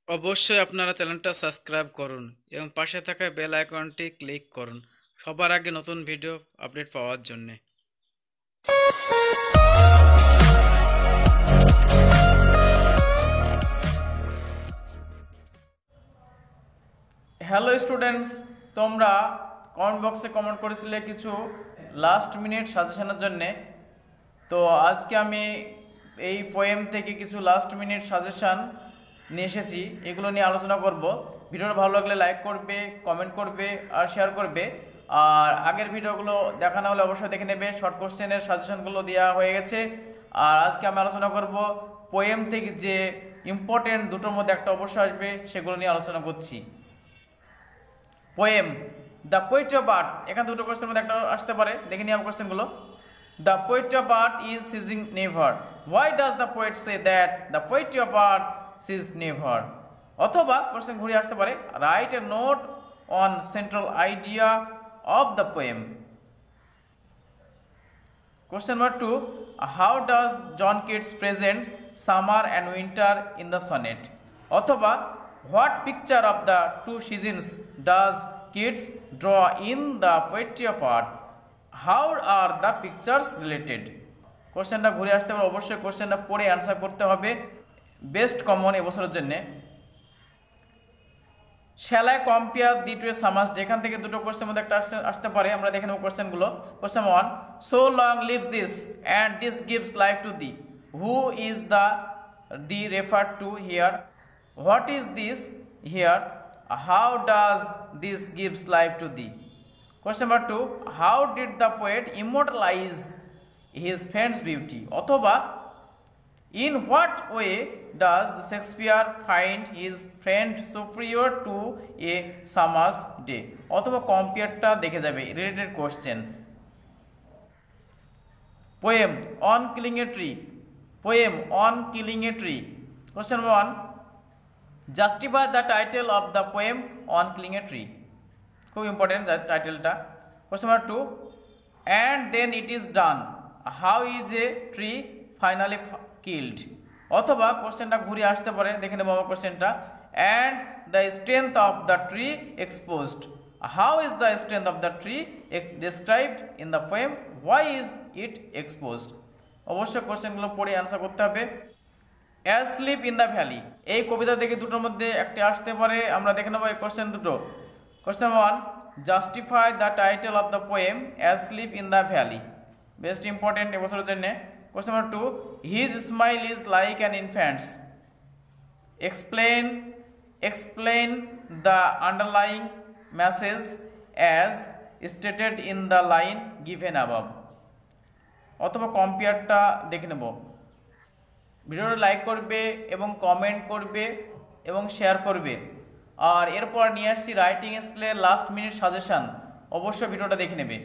অবশ্যই আপনারা চ্যানেলটা সাবস্ক্রাইব করুন এবং পাশে থাকা বেল আইকনটি ক্লিক করুন সবার আগে নতুন ভিডিও আপডেট পাওয়ার জন্য। হ্যালো স্টুডেন্টস, তোমরা কমেন্ট বক্সে কমেন্ট করেছিলে কিছু লাস্ট মিনিট সাজেশনের জন্যে। তো আজকে আমি এই পোয়েম থেকে কিছু লাস্ট মিনিট সাজেশন নিয়ে এসেছি, এগুলো নিয়ে আলোচনা করব। ভিডিওটা ভালো লাগলে লাইক করবে, কমেন্ট করবে আর শেয়ার করবে। আর আগের ভিডিওগুলো দেখা না হলে অবশ্যই দেখে নেবে, শর্ট কোশ্চেনের সাজেশনগুলো দেওয়া হয়ে গেছে। আর আজকে আমি আলোচনা করব পোয়েম থেকে যে ইম্পর্টেন্ট দুটোর মধ্যে একটা অবশ্যই আসবে, সেগুলো নিয়ে আলোচনা করছি। Poem the poetry of art, এখানে দুটো কোশ্চেনের মধ্যে একটা আসতে পারে, দেখে নিই আমার কোশ্চেনগুলো। The poetry of art is ceasing never, why does the poet say that the poetry of art cease never? অথবা কোশ্চেন ঘুরে আসতে পারে, write a note on central idea of the poem. Question number 2. How does John Keats present summer and winter in the sonnet? অথবা what picture of the two seasons does Keats draw in the poetry of art? How are the pictures related? কোশ্চেনটা ঘুরে আসতে পারে, অবশ্যই কোশ্চেনটা পড়ে answer করতে হবে। বেস্ট কমন এবছরের জন্যে। Shall I compare the two এ সামাস, যেখান থেকে দুটো কোশ্চেন মধ্যে একটা আসতে পারে, আমরা দেখে নেব কোশ্চেনগুলো। Question 1, so long live this and this gives life to the, who is the the refer to here? What is this here? How does this gives life to the? Question number 2, how did the poet immortalise his friends beauty? অথবা in what way does Shakespeare find his friend superior to a summer's day? অথবা কম্পেয়ারটা দেখে যাবে, related question. Poem on killing a tree, poem on killing a tree. Question 1, justify the title of the poem on killing a tree. খুব important টাইটেলটা। Question number 2, and then it is done, how is a tree finally killed? অথবা কোশ্চেনটা ঘুরে আসতে পারে, দেখে নেবো আমার কোশ্চেনটা। And the strength of the tree exposed, how is the strength of the tree described in the poem, why is it exposed? অবশ্যই কোশ্চেনগুলো পড়ে অ্যান্সার করতে হবে। অ্যাসলিপ ইন দ্য ভ্যালি, এই কবিতা থেকে দুটোর মধ্যে একটা আসতে পারে, আমরা দেখে নেবো এই কোশ্চেন দুটো। Question 1, justify the title of the poem asleep in the valley, best important এবছরের জন্য। Question number 2, his smile is like an infant's, explain the underlying message as stated in the line given above। অথবা কম্পেয়ারটা দেখে নেব। ভিডিওটা like করবে এবং comment করবে এবং শেয়ার করবে। আর এরপর নিয়ে আসছি রাইটিং স্কিলের লাস্ট মিনিট সাজেশন, অবশ্যই ভিডিওটা দেখে নেবে।